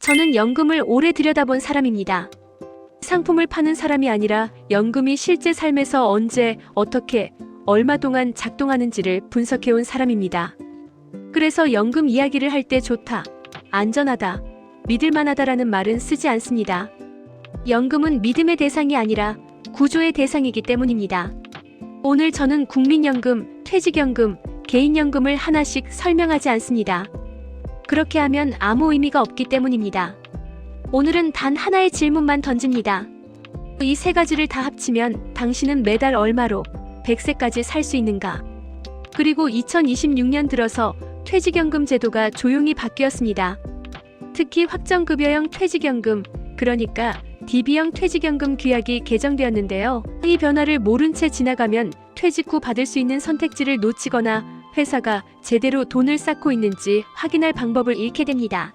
저는 연금을 오래 들여다본 사람입니다. 상품을 파는 사람이 아니라 연금이 실제 삶에서 언제, 어떻게, 얼마 동안 작동하는지를 분석해온 사람입니다. 그래서 연금 이야기를 할 때 좋다, 안전하다, 믿을만하다라는 말은 쓰지 않습니다. 연금은 믿음의 대상이 아니라 구조의 대상이기 때문입니다. 오늘 저는 국민연금, 퇴직연금, 개인연금을 하나씩 설명하지 않습니다. 그렇게 하면 아무 의미가 없기 때문입니다. 오늘은 단 하나의 질문만 던집니다. 이 세 가지를 다 합치면 당신은 매달 얼마로 100세까지 살 수 있는가? 그리고 2026년 들어서 퇴직연금 제도가 조용히 바뀌었습니다. 특히 확정급여형 퇴직연금, 그러니까 DB형 퇴직연금 규약이 개정되었는데요. 이 변화를 모른 채 지나가면 퇴직 후 받을 수 있는 선택지를 놓치거나 회사가 제대로 돈을 쌓고 있는지 확인할 방법을 잃게 됩니다.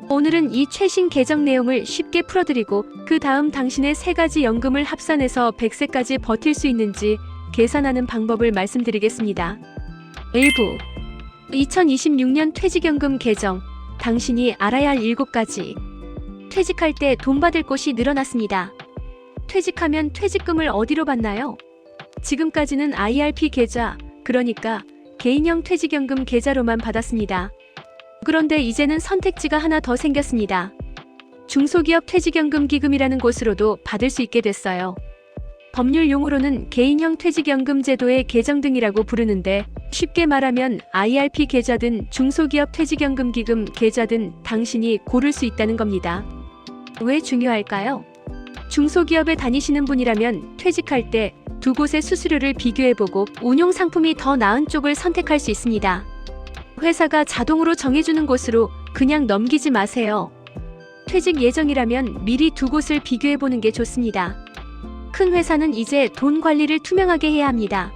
오늘은 이 최신 개정 내용을 쉽게 풀어드리고 그 다음 당신의 세 가지 연금을 합산해서 100세까지 버틸 수 있는지 계산하는 방법을 말씀드리겠습니다. 1부 2026년 퇴직연금 개정, 당신이 알아야 할 7가지. 퇴직할 때 돈 받을 곳이 늘어났습니다. 퇴직하면 퇴직금을 어디로 받나요? 지금까지는 IRP 계좌, 그러니까 개인형 퇴직연금 계좌로만 받았습니다. 그런데 이제는 선택지가 하나 더 생겼습니다. 중소기업 퇴직연금 기금이라는 곳으로도 받을 수 있게 됐어요. 법률 용어로는 개인형 퇴직연금 제도의 개정 등이라고 부르는데 쉽게 말하면 IRP 계좌든 중소기업 퇴직연금 기금 계좌든 당신이 고를 수 있다는 겁니다. 왜 중요할까요? 중소기업에 다니시는 분이라면 퇴직할 때 두 곳의 수수료를 비교해보고 운용 상품이 더 나은 쪽을 선택할 수 있습니다. 회사가 자동으로 정해주는 곳으로 그냥 넘기지 마세요. 퇴직 예정이라면 미리 두 곳을 비교해보는 게 좋습니다. 큰 회사는 이제 돈 관리를 투명하게 해야 합니다.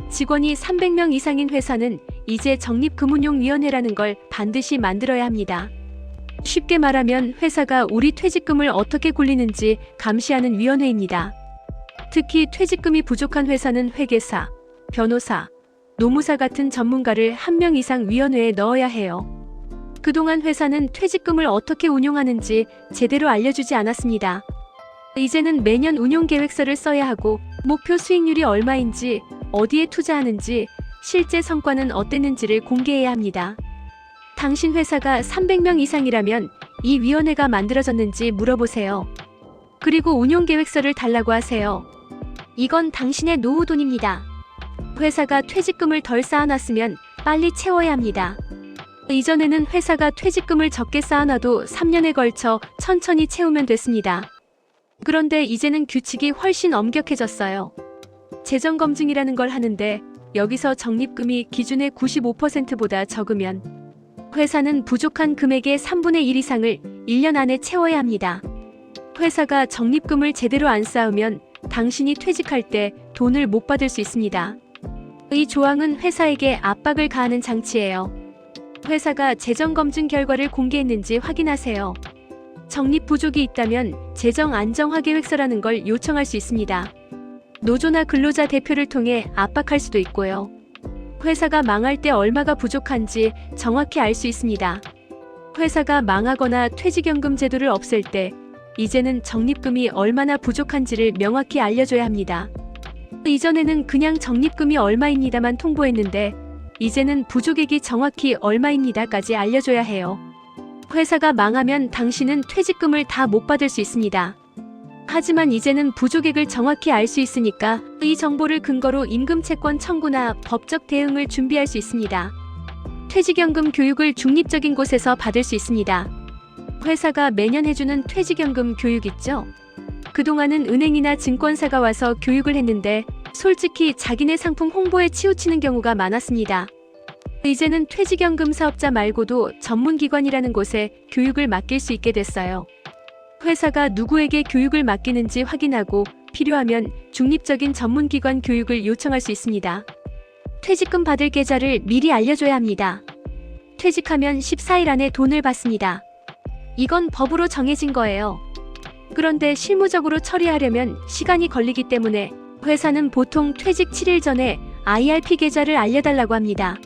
직원이 300명 이상인 회사는 이제 적립금운용위원회라는 걸 반드시 만들어야 합니다. 쉽게 말하면 회사가 우리 퇴직금을 어떻게 굴리는지 감시하는 위원회입니다. 특히 퇴직금이 부족한 회사는 회계사, 변호사, 노무사 같은 전문가를 1명 이상 위원회에 넣어야 해요. 그동안 회사는 퇴직금을 어떻게 운용하는지 제대로 알려주지 않았습니다. 이제는 매년 운용계획서를 써야 하고 목표 수익률이 얼마인지, 어디에 투자하는지, 실제 성과는 어땠는지를 공개해야 합니다. 당신 회사가 300명 이상이라면 이 위원회가 만들어졌는지 물어보세요. 그리고 운용계획서를 달라고 하세요. 이건 당신의 노후 돈입니다. 회사가 퇴직금을 덜 쌓아놨으면 빨리 채워야 합니다. 이전에는 회사가 퇴직금을 적게 쌓아놔도 3년에 걸쳐 천천히 채우면 됐습니다. 그런데 이제는 규칙이 훨씬 엄격해졌어요. 재정검증이라는 걸 하는데 여기서 적립금이 기준의 95%보다 적으면 회사는 부족한 금액의 3분의 1 이상을 1년 안에 채워야 합니다. 회사가 적립금을 제대로 안 쌓으면 당신이 퇴직할 때 돈을 못 받을 수 있습니다. 이 조항은 회사에게 압박을 가하는 장치예요. 회사가 재정검증 결과를 공개했는지 확인하세요. 적립 부족이 있다면 재정안정화계획서라는 걸 요청할 수 있습니다. 노조나 근로자 대표를 통해 압박할 수도 있고요. 회사가 망할 때 얼마가 부족한지 정확히 알 수 있습니다. 회사가 망하거나 퇴직연금 제도를 없앨 때 이제는 적립금이 얼마나 부족한지를 명확히 알려줘야 합니다. 이전에는 그냥 적립금이 얼마입니다만 통보했는데 이제는 부족액이 정확히 얼마입니다까지 알려줘야 해요. 회사가 망하면 당신은 퇴직금을 다 못 받을 수 있습니다. 하지만 이제는 부족액을 정확히 알 수 있으니까 이 정보를 근거로 임금채권 청구나 법적 대응을 준비할 수 있습니다. 퇴직연금 교육을 중립적인 곳에서 받을 수 있습니다. 회사가 매년 해주는 퇴직연금 교육 있죠? 그동안은 은행이나 증권사가 와서 교육을 했는데 솔직히 자기네 상품 홍보에 치우치는 경우가 많았습니다. 이제는 퇴직연금 사업자 말고도 전문기관이라는 곳에 교육을 맡길 수 있게 됐어요. 회사가 누구에게 교육을 맡기는지 확인하고 필요하면 중립적인 전문기관 교육을 요청할 수 있습니다. 퇴직금 받을 계좌를 미리 알려줘야 합니다. 퇴직하면 14일 안에 돈을 받습니다. 이건 법으로 정해진 거예요. 그런데 실무적으로 처리하려면 시간이 걸리기 때문에 회사는 보통 퇴직 7일 전에 IRP 계좌를 알려달라고 합니다.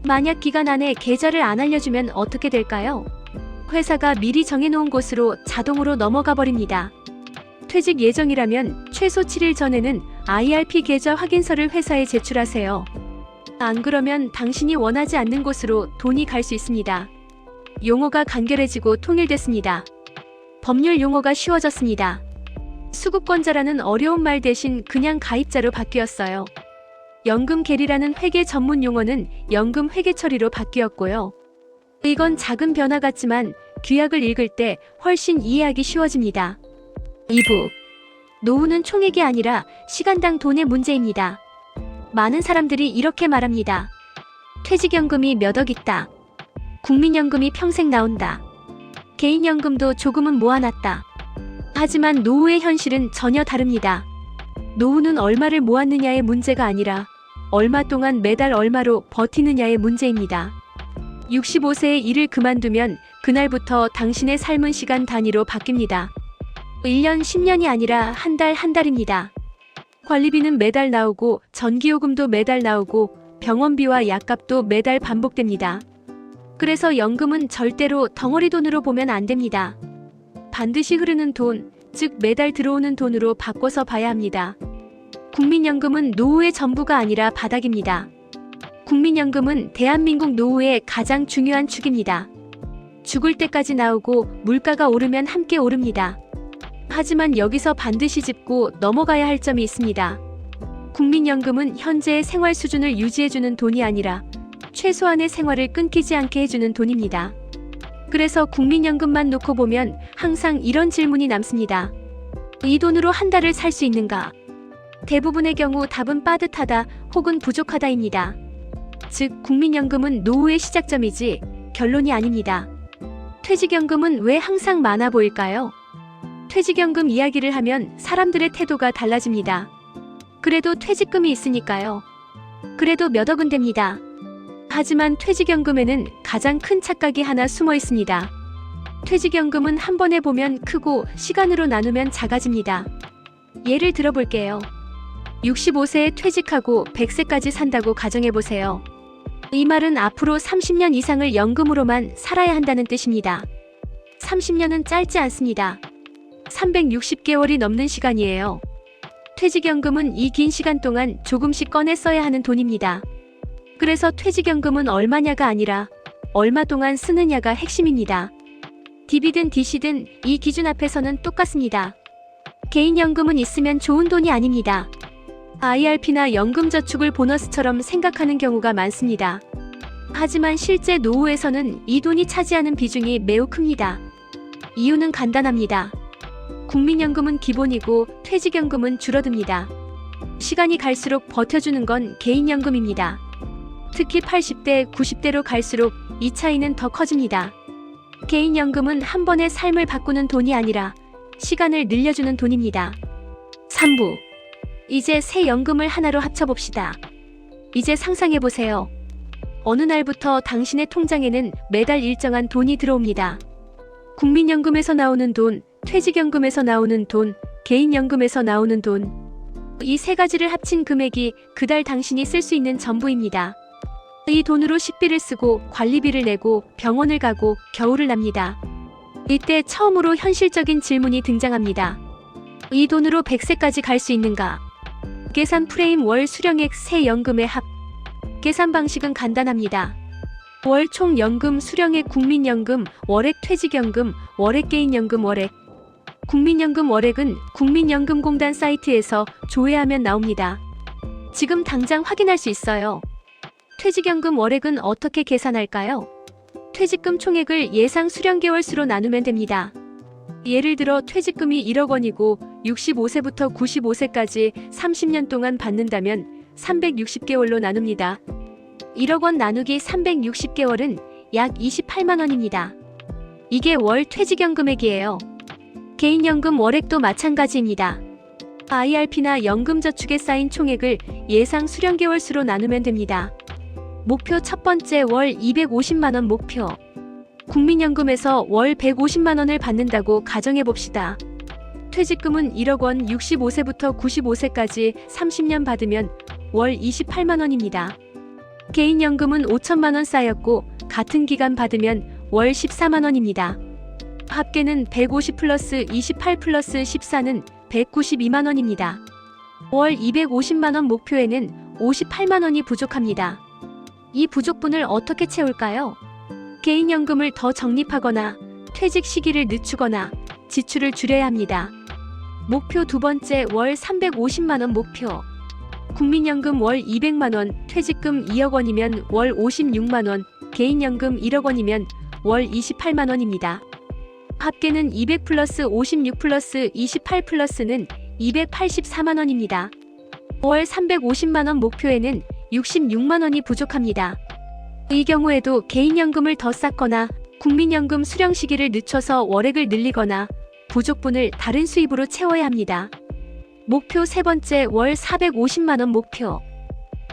만약 기간 안에 계좌를 안 알려주면 어떻게 될까요? 회사가 미리 정해놓은 곳으로 자동으로 넘어가 버립니다. 퇴직 예정이라면 최소 7일 전에는 IRP 계좌 확인서를 회사에 제출하세요. 안 그러면 당신이 원하지 않는 곳으로 돈이 갈 수 있습니다. 용어가 간결해지고 통일됐습니다. 법률 용어가 쉬워졌습니다. 수급권자라는 어려운 말 대신 그냥 가입자로 바뀌었어요. 연금 계리라는 회계 전문 용어는 연금 회계 처리로 바뀌었고요. 이건 작은 변화 같지만 규약을 읽을 때 훨씬 이해하기 쉬워집니다. 2부. 노후는 총액이 아니라 시간당 돈의 문제입니다. 많은 사람들이 이렇게 말합니다. 퇴직연금이 몇 억 있다. 국민연금이 평생 나온다. 개인연금도 조금은 모아놨다. 하지만 노후의 현실은 전혀 다릅니다. 노후는 얼마를 모았느냐의 문제가 아니라 얼마 동안 매달 얼마로 버티느냐의 문제입니다. 65세에 일을 그만두면 그날부터 당신의 삶은 시간 단위로 바뀝니다. 1년 10년이 아니라 한 달 한 달입니다. 관리비는 매달 나오고 전기요금도 매달 나오고 병원비와 약값도 매달 반복됩니다. 그래서 연금은 절대로 덩어리 돈으로 보면 안 됩니다. 반드시 흐르는 돈, 즉 매달 들어오는 돈으로 바꿔서 봐야 합니다. 국민연금은 노후의 전부가 아니라 바닥입니다. 국민연금은 대한민국 노후의 가장 중요한 축입니다. 죽을 때까지 나오고 물가가 오르면 함께 오릅니다. 하지만 여기서 반드시 짚고 넘어가야 할 점이 있습니다. 국민연금은 현재의 생활 수준을 유지해주는 돈이 아니라 최소한의 생활을 끊기지 않게 해주는 돈입니다. 그래서 국민연금만 놓고 보면 항상 이런 질문이 남습니다. 이 돈으로 한 달을 살 수 있는가? 대부분의 경우 답은 빠듯하다 혹은 부족하다입니다. 즉, 국민연금은 노후의 시작점이지 결론이 아닙니다. 퇴직연금은 왜 항상 많아 보일까요? 퇴직연금 이야기를 하면 사람들의 태도가 달라집니다. 그래도 퇴직금이 있으니까요. 그래도 몇 억은 됩니다. 하지만 퇴직연금에는 가장 큰 착각이 하나 숨어 있습니다. 퇴직연금은 한 번에 보면 크고 시간으로 나누면 작아집니다. 예를 들어볼게요. 65세에 퇴직하고 100세까지 산다고 가정해보세요. 이 말은 앞으로 30년 이상을 연금으로만 살아야 한다는 뜻입니다. 30년은 짧지 않습니다. 360개월이 넘는 시간이에요. 퇴직연금은 이 긴 시간 동안 조금씩 꺼내 써야 하는 돈입니다. 그래서 퇴직연금은 얼마냐가 아니라 얼마 동안 쓰느냐가 핵심입니다. DB든 DC든 이 기준 앞에서는 똑같습니다. 개인연금은 있으면 좋은 돈이 아닙니다. IRP나 연금저축을 보너스처럼 생각하는 경우가 많습니다. 하지만 실제 노후에서는 이 돈이 차지하는 비중이 매우 큽니다. 이유는 간단합니다. 국민연금은 기본이고 퇴직연금은 줄어듭니다. 시간이 갈수록 버텨주는 건 개인연금입니다. 특히 80대, 90대로 갈수록 이 차이는 더 커집니다. 개인연금은 한 번에 삶을 바꾸는 돈이 아니라 시간을 늘려주는 돈입니다. 3부. 이제 새 연금을 하나로 합쳐봅시다. 이제 상상해보세요. 어느 날부터 당신의 통장에는 매달 일정한 돈이 들어옵니다. 국민연금에서 나오는 돈, 퇴직연금에서 나오는 돈, 개인연금에서 나오는 돈. 이 세 가지를 합친 금액이 그달 당신이 쓸 수 있는 전부입니다. 이 돈으로 식비를 쓰고 관리비를 내고 병원을 가고 겨울을 납니다. 이때 처음으로 현실적인 질문이 등장합니다. 이 돈으로 100세까지 갈 수 있는가? 계산 프레임 월 수령액 새 연금의 합. 계산 방식은 간단합니다. 월 총 연금 수령액 국민연금, 월액 퇴직연금, 월액 개인연금 월액. 국민연금 월액은 국민연금공단 사이트에서 조회하면 나옵니다. 지금 당장 확인할 수 있어요. 퇴직연금 월액은 어떻게 계산할까요? 퇴직금 총액을 예상 수령 개월 수로 나누면 됩니다. 예를 들어 퇴직금이 1억 원이고 65세부터 95세까지 30년 동안 받는다면 360개월로 나눕니다. 1억 원 나누기 360개월은 약 28만 원입니다. 이게 월 퇴직연금액이에요. 개인연금 월액도 마찬가지입니다. IRP나 연금저축에 쌓인 총액을 예상 수령 개월 수로 나누면 됩니다. 목표 첫 번째 월 250만 원 목표. 국민연금에서 월 150만 원을 받는다고 가정해봅시다. 퇴직금은 1억 원 65세부터 95세까지 30년 받으면 월 28만 원입니다. 개인연금은 5천만 원 쌓였고 같은 기간 받으면 월 14만 원입니다. 합계는 150 플러스 28 플러스 14는 192만 원입니다. 월 250만 원 목표에는 58만 원이 부족합니다. 이 부족분을 어떻게 채울까요? 개인연금을 더 적립하거나 퇴직 시기를 늦추거나 지출을 줄여야 합니다. 목표 두 번째, 월 350만 원 목표. 국민연금 월 200만 원, 퇴직금 2억 원이면 월 56만 원, 개인연금 1억 원이면 월 28만 원입니다. 합계는 200 플러스 56 플러스 28 플러스는 284만 원입니다. 월 350만 원 목표에는 66만 원이 부족합니다. 이 경우에도 개인연금을 더 쌓거나 국민연금 수령 시기를 늦춰서 월액을 늘리거나 부족분을 다른 수입으로 채워야 합니다. 목표 세 번째, 월 450만 원 목표.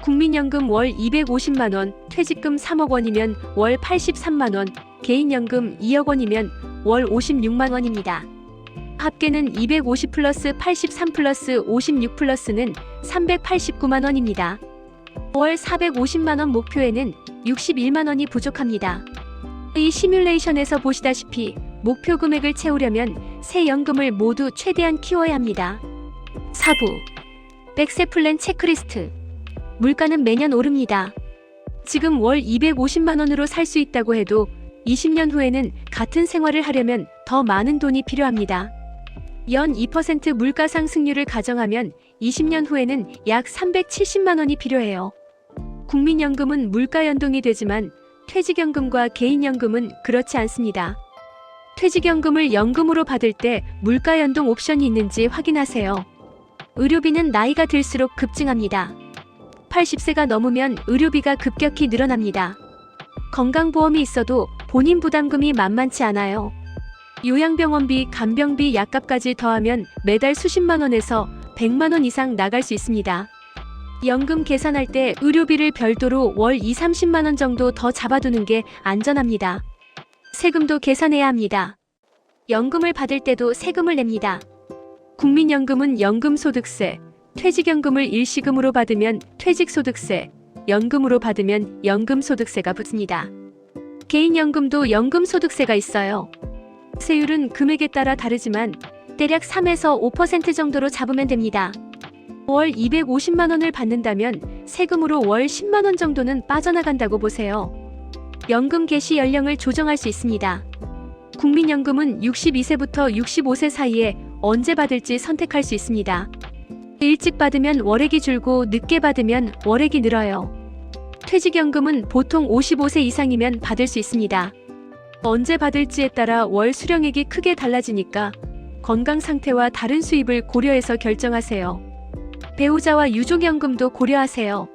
국민연금 월 250만 원, 퇴직금 3억 원이면 월 83만 원, 개인연금 2억 원이면 월 56만 원입니다. 합계는 250 플러스 83 플러스 56 플러스는 389만 원입니다. 월 450만 원 목표에는 61만 원이 부족합니다. 이 시뮬레이션에서 보시다시피 목표 금액을 채우려면 새 연금을 모두 최대한 키워야 합니다. 사부 백세 플랜 체크리스트. 물가는 매년 오릅니다. 지금 월 250만 원으로 살 수 있다고 해도 20년 후에는 같은 생활을 하려면 더 많은 돈이 필요합니다. 연 2% 물가 상승률을 가정하면 20년 후에는 약 370만 원이 필요해요. 국민연금은 물가 연동이 되지만 퇴직연금과 개인연금은 그렇지 않습니다. 퇴직연금을 연금으로 받을 때 물가 연동 옵션이 있는지 확인하세요. 의료비는 나이가 들수록 급증합니다. 80세가 넘으면 의료비가 급격히 늘어납니다. 건강보험이 있어도 본인 부담금이 만만치 않아요. 요양병원비, 간병비, 약값까지 더하면 매달 수십만 원에서 100만 원 이상 나갈 수 있습니다. 연금 계산할 때 의료비를 별도로 월 2, 30만 원 정도 더 잡아두는 게 안전합니다. 세금도 계산해야 합니다. 연금을 받을 때도 세금을 냅니다. 국민연금은 연금소득세, 퇴직연금을 일시금으로 받으면 퇴직소득세, 연금으로 받으면 연금소득세가 붙습니다. 개인연금도 연금소득세가 있어요. 세율은 금액에 따라 다르지만 대략 3에서 5% 정도로 잡으면 됩니다. 월 250만 원을 받는다면 세금으로 월 10만 원 정도는 빠져나간다고 보세요. 연금 개시 연령을 조정할 수 있습니다. 국민연금은 62세부터 65세 사이에 언제 받을지 선택할 수 있습니다. 일찍 받으면 월액이 줄고 늦게 받으면 월액이 늘어요. 퇴직연금은 보통 55세 이상이면 받을 수 있습니다. 언제 받을지에 따라 월 수령액이 크게 달라지니까 건강 상태와 다른 수입을 고려해서 결정하세요. 배우자와 유족연금도 고려하세요.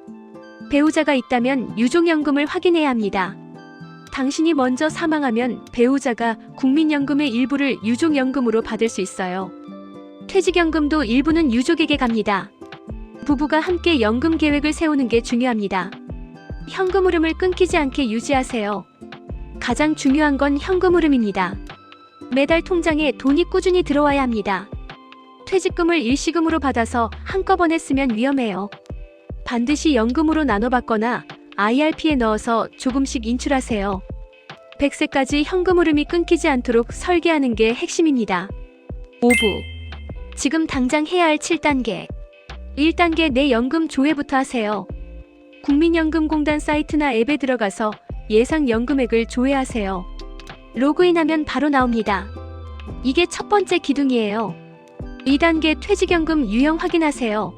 배우자가 있다면 유족연금을 확인해야 합니다. 당신이 먼저 사망하면 배우자가 국민연금의 일부를 유족연금으로 받을 수 있어요. 퇴직연금도 일부는 유족에게 갑니다. 부부가 함께 연금 계획을 세우는 게 중요합니다. 현금 흐름을 끊기지 않게 유지하세요. 가장 중요한 건 현금 흐름입니다. 매달 통장에 돈이 꾸준히 들어와야 합니다. 퇴직금을 일시금으로 받아서 한꺼번에 쓰면 위험해요. 반드시 연금으로 나눠 받거나 IRP에 넣어서 조금씩 인출하세요. 100세까지 현금 흐름이 끊기지 않도록 설계하는 게 핵심입니다. 5부. 지금 당장 해야 할 7단계. 1단계 내 연금 조회부터 하세요. 국민연금공단 사이트나 앱에 들어가서 예상 연금액을 조회하세요. 로그인하면 바로 나옵니다. 이게 첫 번째 기둥이에요. 2단계 퇴직연금 유형 확인하세요.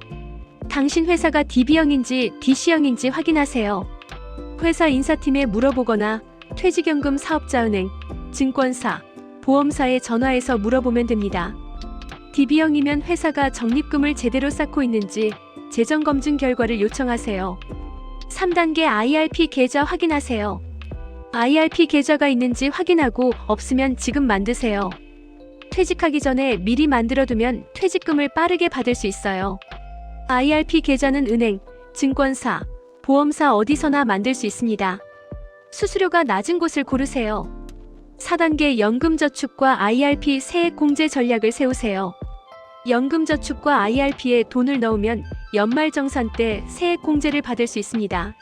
당신 회사가 DB형인지 DC형인지 확인하세요. 회사 인사팀에 물어보거나 퇴직연금 사업자은행, 증권사, 보험사에 전화해서 물어보면 됩니다. DB형이면 회사가 적립금을 제대로 쌓고 있는지 재정검증 결과를 요청하세요. 3단계 IRP 계좌 확인하세요. IRP 계좌가 있는지 확인하고 없으면 지금 만드세요. 퇴직하기 전에 미리 만들어두면 퇴직금을 빠르게 받을 수 있어요. IRP 계좌는 은행, 증권사, 보험사 어디서나 만들 수 있습니다. 수수료가 낮은 곳을 고르세요. 4단계 연금저축과 IRP 세액공제 전략을 세우세요. 연금저축과 IRP에 돈을 넣으면 연말정산 때 세액공제를 받을 수 있습니다.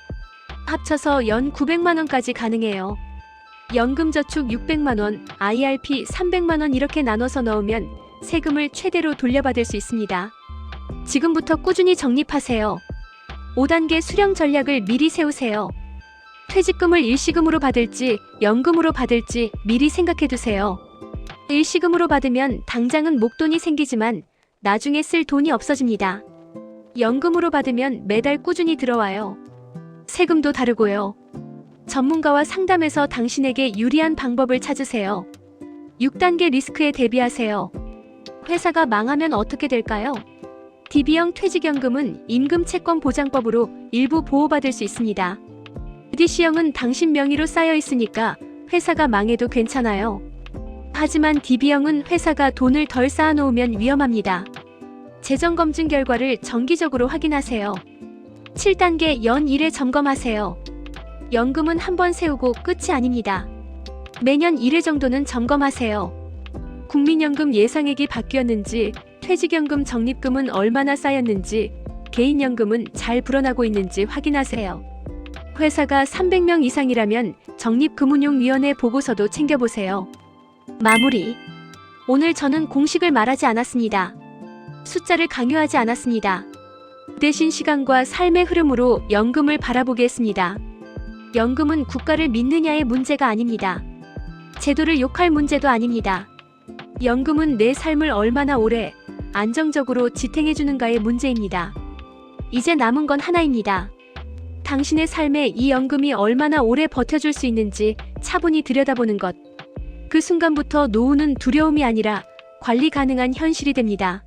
합쳐서 연 900만 원까지 가능해요. 연금저축 600만 원, IRP 300만 원 이렇게 나눠서 넣으면 세금을 최대로 돌려받을 수 있습니다. 지금부터 꾸준히 적립하세요. 5단계 수령 전략을 미리 세우세요. 퇴직금을 일시금으로 받을지 연금으로 받을지 미리 생각해두세요. 일시금으로 받으면 당장은 목돈이 생기지만 나중에 쓸 돈이 없어집니다. 연금으로 받으면 매달 꾸준히 들어와요. 세금도 다르고요. 전문가와 상담해서 당신에게 유리한 방법을 찾으세요. 6단계 리스크에 대비하세요. 회사가 망하면 어떻게 될까요? DB형 퇴직연금은 임금채권보장법으로 일부 보호받을 수 있습니다. DC형은 당신 명의로 쌓여 있으니까 회사가 망해도 괜찮아요. 하지만 DB형은 회사가 돈을 덜 쌓아놓으면 위험합니다. 재정검증 결과를 정기적으로 확인하세요. 7단계 연 1회 점검하세요. 연금은 한 번 세우고 끝이 아닙니다. 매년 1회 정도는 점검하세요. 국민연금 예상액이 바뀌었는지, 퇴직연금 적립금은 얼마나 쌓였는지, 개인연금은 잘 불어나고 있는지 확인하세요. 회사가 300명 이상이라면 적립금운용위원회 보고서도 챙겨보세요. 마무리. 오늘 저는 공식을 말하지 않았습니다. 숫자를 강요하지 않았습니다. 대신 시간과 삶의 흐름으로 연금을 바라보게 했습니다. 연금은 국가를 믿느냐의 문제가 아닙니다. 제도를 욕할 문제도 아닙니다. 연금은 내 삶을 얼마나 오래 안정적으로 지탱해주는가의 문제입니다. 이제 남은 건 하나입니다. 당신의 삶에 이 연금이 얼마나 오래 버텨줄 수 있는지 차분히 들여다보는 것. 그 순간부터 노후는 두려움이 아니라 관리 가능한 현실이 됩니다.